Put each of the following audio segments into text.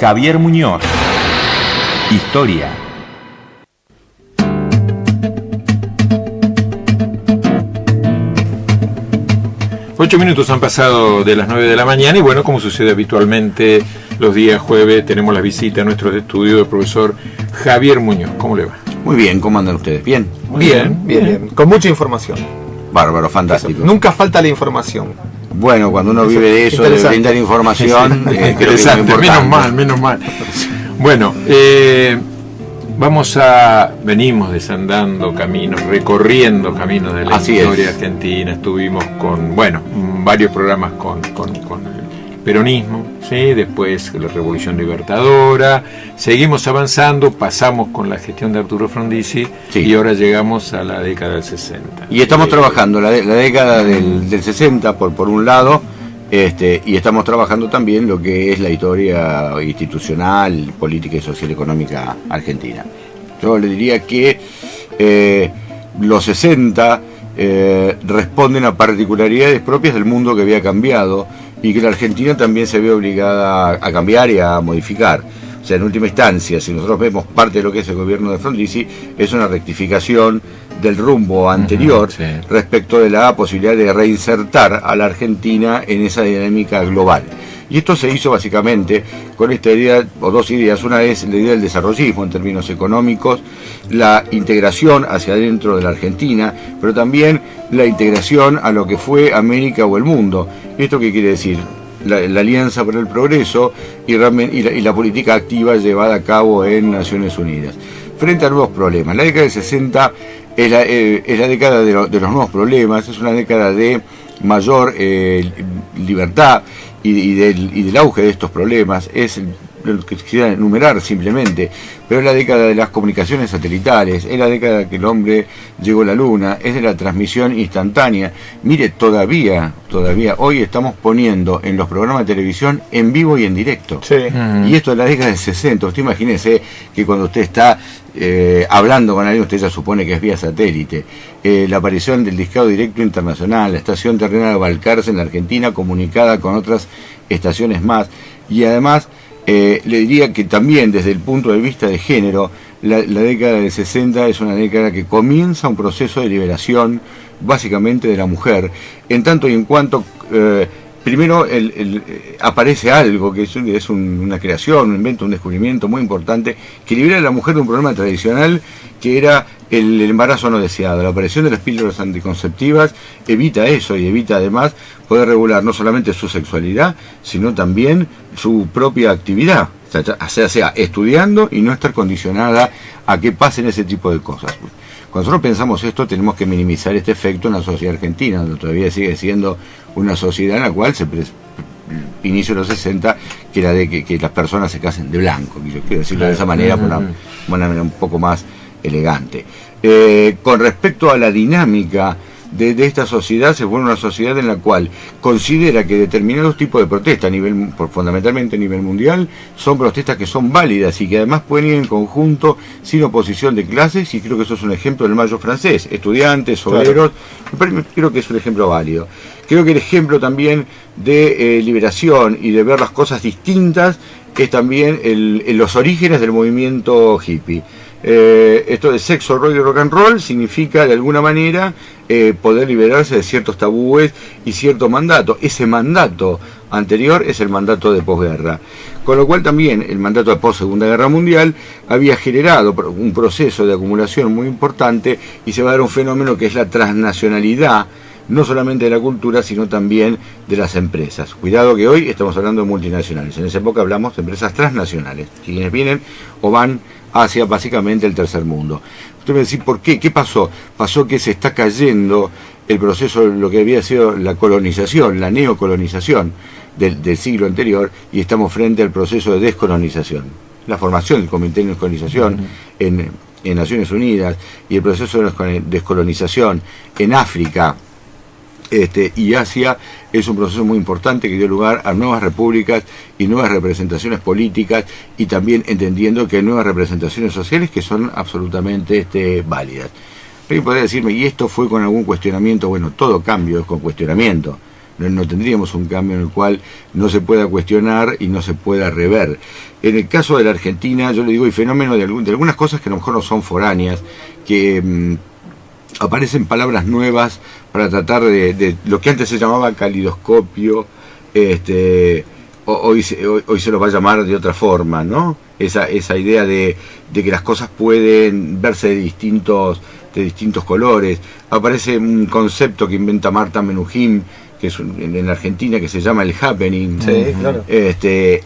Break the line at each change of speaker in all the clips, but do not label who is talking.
Javier Muñoz. Historia.
Ocho minutos han pasado de las 9 de la mañana y bueno, como sucede habitualmente los días jueves, tenemos la visita a nuestros estudios del profesor Javier Muñoz. ¿Cómo le va?
Muy bien, ¿cómo andan ustedes? ¿Bien?
Bien. Con mucha información.
Bárbaro, fantástico.
Nunca falta la información.
Bueno, cuando uno vive de eso, de brindar información, creo que es
interesante,
muy importante.
menos mal. Bueno, venimos desandando caminos, recorriendo caminos de la historia argentina. Estuvimos con, varios programas con el peronismo, ¿sí? Después la Revolución Libertadora, seguimos avanzando, pasamos con la gestión de Arturo Frondizi, sí. Y ahora llegamos a la década del 60.
Y estamos trabajando la década del 60 por un lado, y estamos trabajando también lo que es la historia institucional, política y social económica argentina. Yo le diría que los 60 responden a particularidades propias del mundo que había cambiado y que la Argentina también se ve obligada a cambiar y a modificar. O sea, en última instancia, si nosotros vemos parte de lo que es el gobierno de Frondizi, es una rectificación del rumbo anterior respecto de la posibilidad de reinsertar a la Argentina en esa dinámica global. Y esto se hizo básicamente con esta idea, o dos ideas. Una es la idea del desarrollismo en términos económicos, la integración hacia adentro de la Argentina, pero también la integración a lo que fue América o el mundo. ¿Esto qué quiere decir? La Alianza por el Progreso y la política activa llevada a cabo en Naciones Unidas. Frente a nuevos problemas, la década del 60 es la década de los nuevos problemas, es una década de mayor libertad y del auge de estos problemas. Es lo que quisiera enumerar simplemente, pero es la década de las comunicaciones satelitales, es la década que el hombre llegó a la luna, es de la transmisión instantánea. Mire, todavía hoy estamos poniendo en los programas de televisión en vivo y en directo.
Sí.
Y esto es la década del 60. Usted imagínese que cuando usted está hablando con alguien, usted ya supone que es vía satélite. La aparición del discado directo internacional, la estación terrenal de Balcarce en la Argentina comunicada con otras estaciones más, y además le diría que también desde el punto de vista de género, la década del 60 es una década que comienza un proceso de liberación básicamente de la mujer, en tanto y en cuanto primero aparece algo que es una creación, un invento, un descubrimiento muy importante que libera a la mujer de un problema tradicional que era el embarazo no deseado. La aparición de las píldoras anticonceptivas evita eso y evita además poder regular no solamente su sexualidad, sino también su propia actividad, sea estudiando y no estar condicionada a que pasen ese tipo de cosas. Cuando nosotros pensamos esto, tenemos que minimizar este efecto en la sociedad argentina, donde todavía sigue siendo una sociedad en la cual inicio de los 60, que era de que las personas se casen de blanco, yo quiero decirlo de esa manera, por una manera un poco más elegante. Con respecto a la dinámica de esta sociedad, se vuelve una sociedad en la cual considera que determinados tipos de protestas, fundamentalmente a nivel mundial, son protestas que son válidas y que además pueden ir en conjunto sin oposición de clases, y creo que eso es un ejemplo del mayo francés, estudiantes, obreros, claro. Creo que es un ejemplo válido. Creo que el ejemplo también de liberación y de ver las cosas distintas es también los orígenes del movimiento hippie. Esto de sexo, rock y rock and roll significa de alguna manera poder liberarse de ciertos tabúes y cierto mandato. Ese mandato anterior es el mandato de posguerra, con lo cual también el mandato de post-Segunda Guerra Mundial había generado un proceso de acumulación muy importante, y se va a dar un fenómeno que es la transnacionalidad, no solamente de la cultura, sino también de las empresas. Cuidado que hoy estamos hablando de multinacionales, en esa época hablamos de empresas transnacionales, quienes vienen o van hacia básicamente el tercer mundo. Usted me dice, ¿por qué? ¿Qué pasó? Pasó que se está cayendo el proceso de lo que había sido la colonización, la neocolonización del siglo anterior, y estamos frente al proceso de descolonización. La formación del Comité de Descolonización en Naciones Unidas y el proceso de descolonización en África y Asia es un proceso muy importante que dio lugar a nuevas repúblicas y nuevas representaciones políticas, y también entendiendo que hay nuevas representaciones sociales que son absolutamente válidas. Alguien podría decirme, ¿y esto fue con algún cuestionamiento? Bueno, todo cambio es con cuestionamiento. no tendríamos un cambio en el cual no se pueda cuestionar y no se pueda rever. En el caso de la Argentina, yo le digo, hay fenómeno de algunas cosas que a lo mejor no son foráneas, que aparecen palabras nuevas para tratar de lo que antes se llamaba calidoscopio, hoy se lo va a llamar de otra forma, ¿no? Esa idea de que las cosas pueden verse de distintos colores. Aparece un concepto que inventa Marta Menuhin, que es en Argentina, que se llama el happening.
Sí, claro.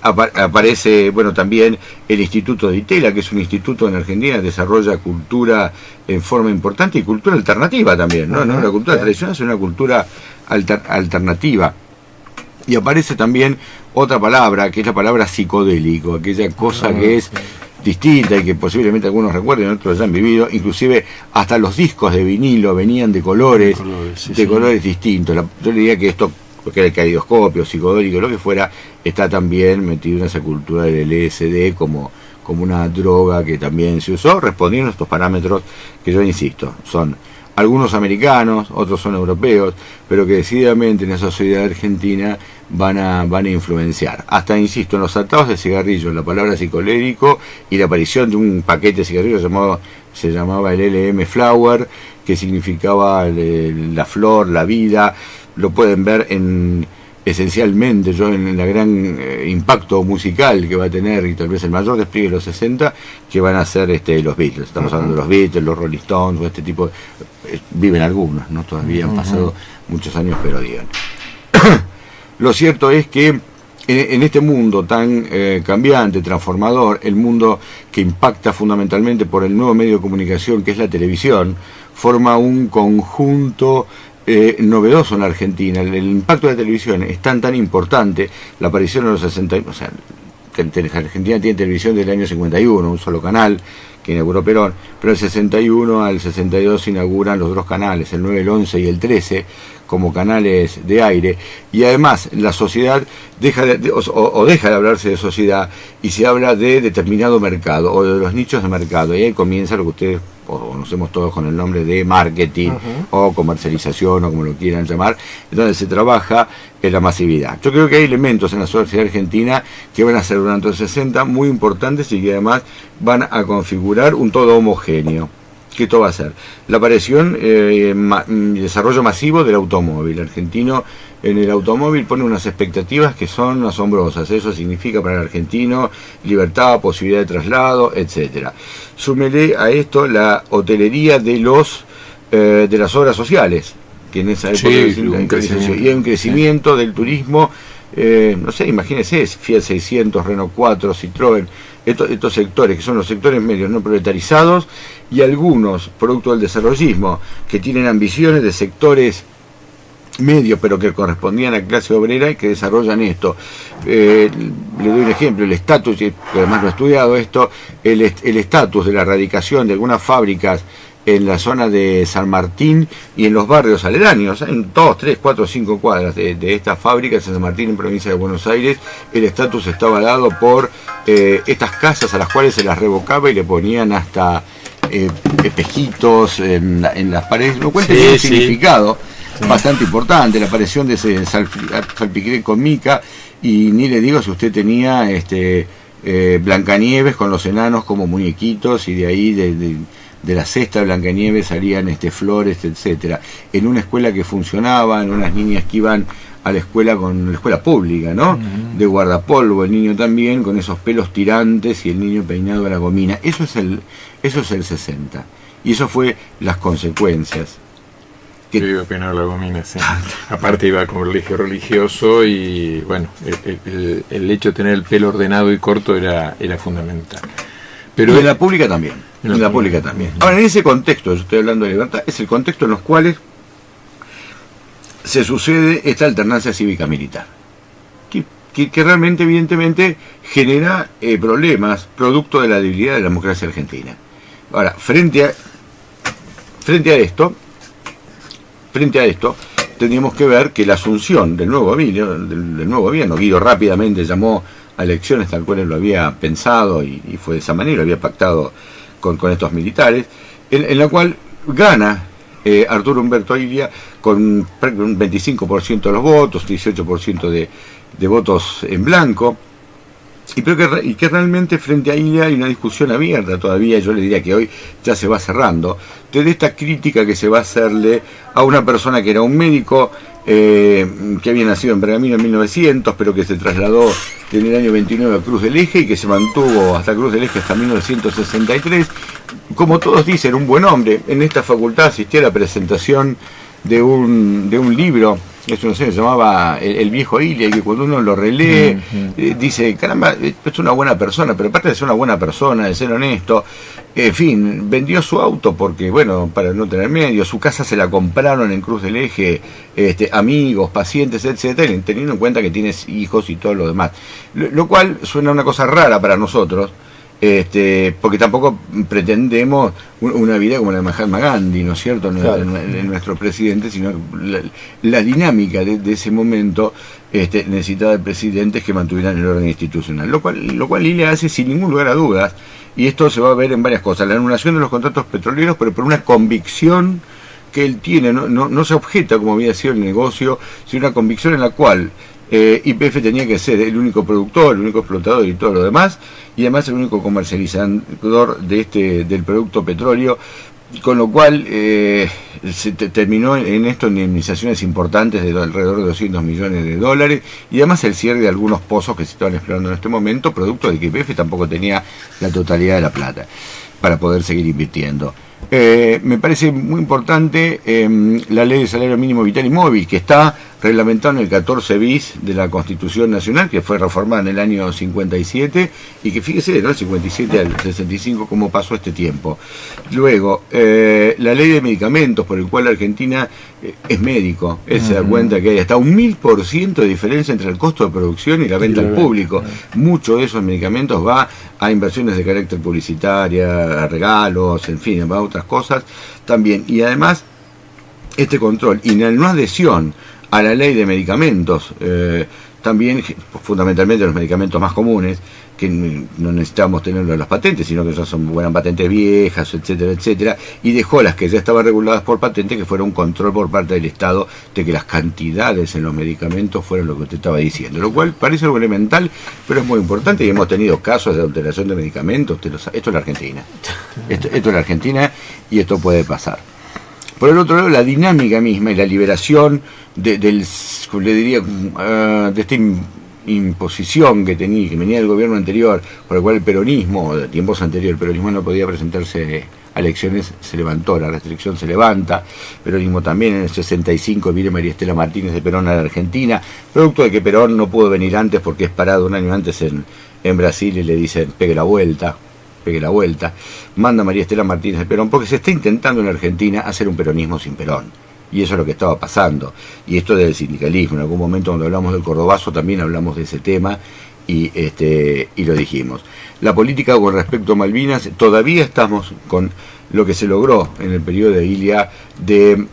Aparece, bueno, también el Instituto de Itela, que es un instituto en Argentina que desarrolla cultura en forma importante y cultura alternativa también, ¿no? La cultura tradicional es una cultura alternativa. Y aparece también otra palabra, que es la palabra psicodélico, aquella cosa que es distinta y que posiblemente algunos recuerden, otros ya han vivido, inclusive hasta los discos de vinilo venían de colores distintos. Yo le diría que esto, porque era el calidoscopio, psicodélico, lo que fuera, está también metido en esa cultura del LSD como una droga que también se usó, respondiendo a estos parámetros que yo insisto, son algunos americanos, otros son europeos, pero que decididamente en la sociedad argentina van a influenciar. Hasta, insisto, en los tratados de cigarrillos, la palabra psicodélico y la aparición de un paquete de cigarrillos se llamaba el LM Flower, que significaba la flor, la vida. Lo pueden ver esencialmente en la gran impacto musical que va a tener, y tal vez el mayor despliegue de los 60, que van a ser los Beatles. Estamos hablando de los Beatles, los Rolling Stones, o este tipo. Viven algunos, ¿no? Todavía han pasado muchos años, pero digan. Lo cierto es que en este mundo tan cambiante, transformador, el mundo que impacta fundamentalmente por el nuevo medio de comunicación que es la televisión, forma un conjunto novedoso en la Argentina. El impacto de la televisión es tan importante, la aparición en los 60, o sea, la Argentina tiene televisión del año 51, un solo canal que inauguró Perón, pero del 61 al 62 se inauguran los dos canales, el 9, el 11 y el 13, como canales de aire, y además la sociedad deja de hablarse de sociedad y se habla de determinado mercado o de los nichos de mercado, y ahí comienza lo que ustedes conocemos todos con el nombre de marketing o comercialización o como lo quieran llamar, donde se trabaja en la masividad. Yo creo que hay elementos en la sociedad argentina que van a ser durante los 60 muy importantes y que además van a configurar un todo homogéneo. ¿Qué esto va a ser? La aparición y desarrollo masivo del automóvil. El argentino en el automóvil pone unas expectativas que son asombrosas. Eso significa para el argentino libertad, posibilidad de traslado, etcétera. Súmele a esto la hotelería de las obras sociales, que en esa época y hay un crecimiento del turismo. No sé, imagínense, Fiat 600, Renault 4, Citroën, estos sectores que son los sectores medios no proletarizados, y algunos, producto del desarrollismo, que tienen ambiciones de sectores medios, pero que correspondían a la clase obrera y que desarrollan esto. Le doy un ejemplo, el estatus, que además lo he estudiado esto, el estatus de la radicación de algunas fábricas en la zona de San Martín y en los barrios aledaños, en 2, 3, 4, 5 cuadras de estas fábricas en San Martín, en provincia de Buenos Aires, el estatus estaba dado por estas casas a las cuales se las revocaba y le ponían hasta espejitos en las paredes, lo cual tenía un significado bastante importante, la aparición de ese salpicré con mica, y ni le digo si usted tenía Blancanieves con los enanos como muñequitos, y de ahí de la cesta de Blancanieves salían flores, etcétera, en una escuela que funcionaba, en unas niñas que iban a la escuela con la escuela pública, ¿no? De guardapolvo, el niño también con esos pelos tirantes y el niño peinado a la gomina. Eso es el 60, y eso fue las consecuencias.
Yo iba a peinar a la gomina, sí. Aparte iba con colegio religioso y bueno, el hecho de tener el pelo ordenado y corto era fundamental. Pero
en la pública también. En la pública también. Ahora, en ese contexto, yo estoy hablando de libertad, es el contexto en los cuales se sucede esta alternancia cívica-militar, que realmente, evidentemente, genera problemas, producto de la debilidad de la democracia argentina. Ahora, frente a esto, tendríamos que ver que la asunción del nuevo gobierno, Guido rápidamente llamó a elecciones tal cual él lo había pensado y fue de esa manera, lo había pactado con estos militares, en la cual gana Arturo Umberto Illia con un 25% de los votos, 18% de votos en blanco. Y que realmente frente a ella hay una discusión abierta todavía, yo le diría que hoy ya se va cerrando, de esta crítica que se va a hacerle a una persona que era un médico que había nacido en Pergamino en 1900, pero que se trasladó en el año 29 a Cruz del Eje y que se mantuvo hasta Cruz del Eje hasta 1963. Como todos dicen, un buen hombre. En esta facultad asistí a la presentación de un libro, eso no sé, se llamaba El viejo Ilia, y que cuando uno lo relee, dice, caramba, es una buena persona, pero aparte de ser una buena persona, de ser honesto, en fin, vendió su auto porque, bueno, para no tener medio, su casa se la compraron en Cruz del Eje, amigos, pacientes, etcétera, teniendo en cuenta que tienes hijos y todo lo demás. Lo cual suena una cosa rara para nosotros, porque tampoco pretendemos una vida como la de Mahatma Gandhi, ¿no es cierto?, claro, en nuestro presidente, sino la dinámica de ese momento necesitaba de presidentes que mantuvieran el orden institucional, lo cual Ilia hace sin ningún lugar a dudas, y esto se va a ver en varias cosas: la anulación de los contratos petroleros, pero por una convicción que él tiene, no se objeta como había sido el negocio, sino una convicción en la cual YPF tenía que ser el único productor, el único explotador y todo lo demás, y además el único comercializador del producto petróleo, con lo cual se terminó en esto en indemnizaciones importantes de alrededor de $200 millones, y además el cierre de algunos pozos que se estaban explorando en este momento, producto de que YPF tampoco tenía la totalidad de la plata para poder seguir invirtiendo. Me parece muy importante la ley de salario mínimo vital y móvil, que está reglamentado en el 14 bis de la Constitución Nacional, que fue reformada en el año 57, y que fíjese, ¿no?, el 57 al 65, cómo pasó este tiempo. Luego, la ley de medicamentos, por el cual la Argentina es médico, él se da cuenta que hay hasta un 1000% de diferencia entre el costo de producción y la venta al público. Mucho de esos medicamentos va a inversiones de carácter publicitaria, a regalos, en fin, va a otras cosas también. Y además, este control y la no adhesión a la ley de medicamentos, también fundamentalmente los medicamentos más comunes, que no necesitamos tenerlo en las patentes, sino que ya eran patentes viejas, etcétera, etcétera, y dejó las que ya estaban reguladas por patente, que fuera un control por parte del Estado de que las cantidades en los medicamentos fueran lo que usted estaba diciendo, lo cual parece algo elemental, pero es muy importante, y hemos tenido casos de adulteración de medicamentos. Esto es la Argentina, esto es la Argentina, y esto puede pasar. Por el otro lado, la dinámica misma y la liberación de esta imposición que venía del gobierno anterior, por el cual el peronismo, de tiempos anteriores, el peronismo no podía presentarse a elecciones, se levantó, la restricción se levanta. Peronismo también en el 65 viene María Estela Martínez de Perón a la Argentina, producto de que Perón no pudo venir antes porque es parado un año antes en Brasil, y le dicen pegue la vuelta, manda María Estela Martínez de Perón, porque se está intentando en la Argentina hacer un peronismo sin Perón, y eso es lo que estaba pasando. Y esto del sindicalismo, en algún momento cuando hablamos del Cordobazo también hablamos de ese tema, y lo dijimos. La política con respecto a Malvinas, todavía estamos con lo que se logró en el periodo de Ilia, de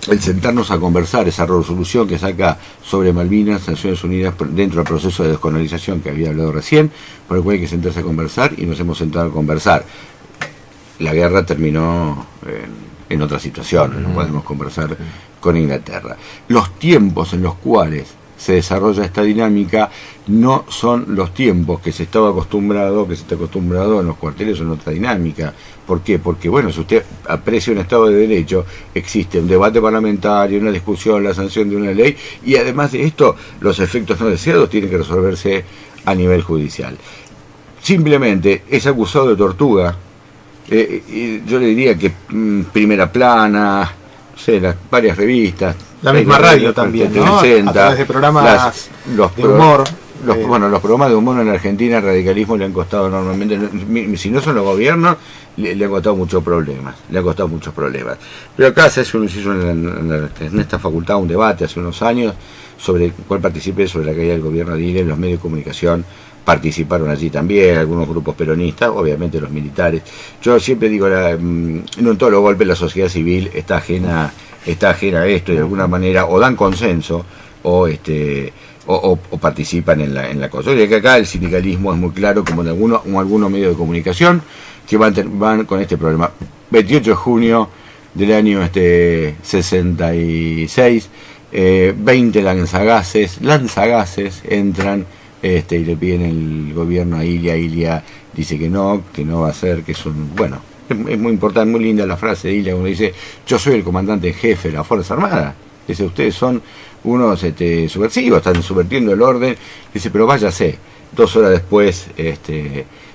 el sentarnos a conversar, esa resolución que saca sobre Malvinas, Naciones Unidas, dentro del proceso de descolonización que había hablado recién, por el cual hay que sentarse a conversar, y nos hemos sentado a conversar. La guerra terminó en otra situación, no podemos conversar con Inglaterra. Los tiempos en los cuales se desarrolla esta dinámica no son los tiempos que se está acostumbrado en los cuarteles o en otra dinámica. ¿Por qué? Porque, bueno, si usted aprecia un Estado de Derecho, existe un debate parlamentario, una discusión, la sanción de una ley, y además de esto, los efectos no deseados tienen que resolverse a nivel judicial. Simplemente es acusado de tortuga. Yo le diría que Primera Plana, no sé, varias revistas,
la misma radio también, ¿no? 60, a través de programas de humor.
Los programas de humor en la Argentina, el radicalismo le han costado enormemente, si no son los gobiernos, le han costado muchos problemas, Pero acá se hizo en esta facultad un debate hace unos años sobre el cual participé, sobre la caída del gobierno de Ilia. Los medios de comunicación participaron allí también, algunos grupos peronistas, obviamente los militares. Yo siempre digo, no en todos los golpes la sociedad civil está ajena a esto, y de alguna manera o dan consenso o participan en la cosa. Oye, que acá el sindicalismo es muy claro, como en algunos medios de comunicación, que van con este problema. 28 de junio del año 66, 20 lanzagases entran y le piden el gobierno a Ilia. Ilia dice que no va a ser, que es un... Bueno, es muy importante, muy linda la frase de Ilia, cuando dice: yo soy el comandante en jefe de la Fuerza Armada. Dice: ustedes son unos subversivos, están subvertiendo el orden. Dice: pero váyase. 2 horas después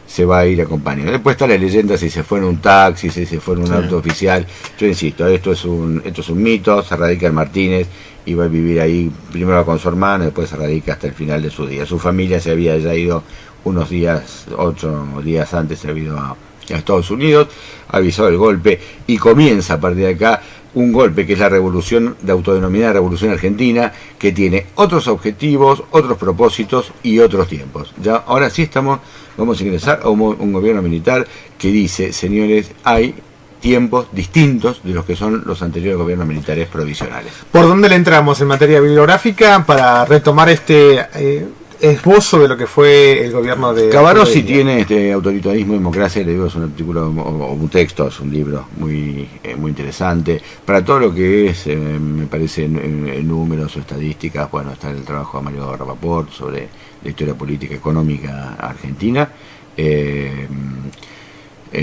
se va a ir acompañando. Después está la leyenda si se fue en un taxi, si se fue en un auto oficial. Yo insisto, esto es un mito. Se radica en Martínez y va a vivir ahí, primero con su hermano, después se radica hasta el final de su día. Su familia se había ya ido unos días, 8 días antes, se había ido a Estados Unidos, avisó el golpe, y comienza a partir de acá un golpe que es la revolución, de autodenominada Revolución Argentina, que tiene otros objetivos, otros propósitos y otros tiempos. Ya ahora sí vamos a ingresar a un gobierno militar que dice: señores, hay tiempos distintos de los que son los anteriores gobiernos militares provisionales.
¿Por dónde le entramos en materia bibliográfica para retomar esbozo de lo que fue el gobierno de...
Cavarossi tiene Autoritarismo y Democracia, le digo, es un artículo o un texto, es un libro muy interesante. Para todo lo que es, me parece, en números o estadísticas, bueno, está el trabajo de Mario Rapaport sobre la historia política económica argentina. El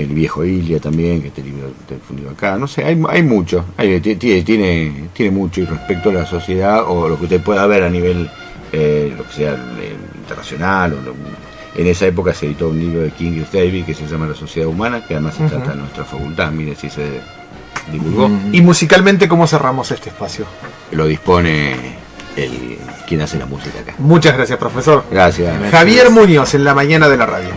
viejo Ilia también, que este libro está difundido acá. No sé, hay mucho, tiene mucho. Y respecto a la sociedad, o lo que usted pueda ver a nivel... lo que sea internacional, en esa época se editó un libro de King y David que se llama La Sociedad Humana, que además se trata en nuestra facultad, mire si se divulgó.
Y musicalmente, ¿cómo cerramos este espacio?
Lo dispone quien hace la música acá.
Muchas gracias, profesor.
Gracias.
Javier Muñoz, en La Mañana de la Radio.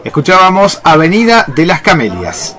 Escuchábamos Avenida de las Camelias.